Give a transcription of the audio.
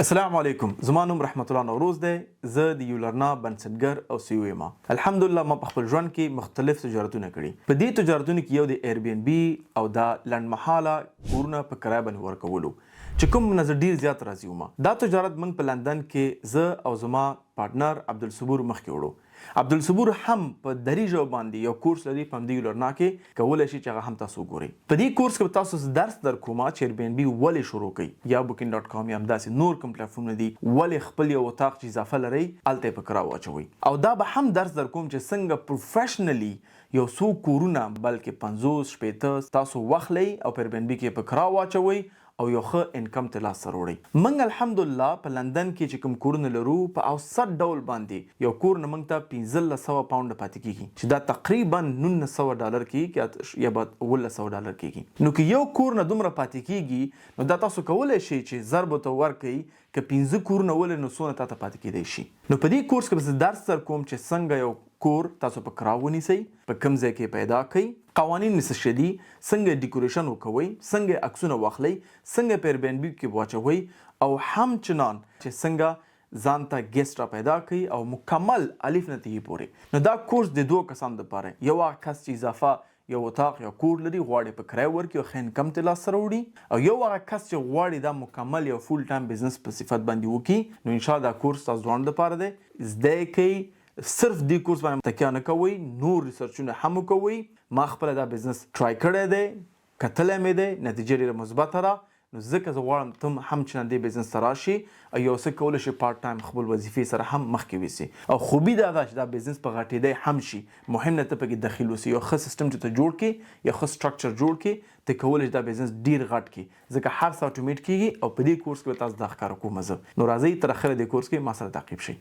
السلام علیکم. زما نوم رحمت الله نوروز دی. زه د یولرنا بنسټګر او سی او یم. الحمدلله ما په خپل ژوند کې مختلف تجارتونه کړي. په دې تجارتونو کې یو د Airbnb او دا لنډمهاله کورونه په کرایه باندې ورکولو چې کوم نظر ډیر زیات راضي وم. دا تجارت موږ په لندن کې زه او زما پارتنر عبدالصبور مخکې وړو. عبدالصبور هم په دري ژبه باندې یو کورس لري په همدې یولرنا کې، کولی شي چې هغه هم تاسو وګورئ. په دې کورس کې به تاسو درس درکوم چې Airbnb ولې شروع کړئ یا booking.com یا همداسې نور کوم پلیټفارمونه دي ولې خپل یو اتاق چې اضافه لرئ هلته یې په کرایه واچوئ. او دا به هم درس درکوم چې څنګه پروفیشنلی یو څو کورونه بلکې 50-60 تاسو واخلئ او په Airbnb کې په کرایه واچوئ او یو ښه انکم ته لاس سره وړئ. موږ الحمدلله په لندن کې چې کوم کورونه لرو په اوسط ډول باندې یو کور نه موږ ته 1500 پاونډ پاتې کیږي چې دا تقریبا $1900 کیږي یا به $1100 کیږي. نو که یو کور نه دومره پاتې کیږي نو دا تاسو کولی شئ چې ضرب ورته ورکړئ که 15 کورونه ولې نو څونه تاته پاتې کیدی شي. نو په دې کورس کې به زه درس درکوم چې څنګه یو کور تاسو په کرایه ونیسئ، په کوم ځای کې پیدا کړئ، قوانین څه شي دي، څنګه ډیکوریشن وکوئ، څنګه عکسونه واخلئ، څنګه په Airbnb کې واچوئ او همچنان چې څنګه ځان ته ګیسټ را پیدا کړئ او مکمل الف نه تهی پورې. نو دا کورس د دوه کسانو لپاره، یو هغه کس چې اضافه یو اتاق یا کور لري غواړي په کرایه ورکړي او ښه انکم ته لاس سره وړي، او یو هغه کس چې غواړي دا مکمل یو فول ټایم بزنس په صفت باندې وکړي. نو انشاءالله دا کورس تاسو دواړو لپاره دی. زده کړئ، صرف دې کورس باندې تکیه نه کوئ، نور ریسرچونه هم وکوئ. ما خپله دا بزنس ټرای کړی دی، کتلی مې دی، نتیجه ډېره مثبته ده. نو ځکه زه غواړم ته هم چې دې بزنس ته راشي او یو څه کولی شي پارت ټایم خپل وظیفې سره هم مخکې ویسي. او خوبي دا ده چې دا بزنس په غټېدی هم شي، مهم نه ته پکې دخیل اوسي. یو ښه سیستم چې ته جوړ کړې، یو ښه سټرکچر جوړ کړې، ته کولی شي دا بزنس ډیر غټ کړي، ځکه هر څه اټومیټ کیږي. او په دې کورس کې به تاسو دا ښکاره کوم زه. نو راځئ تر اخره دې کورس کې ما سره تعقیب شئ.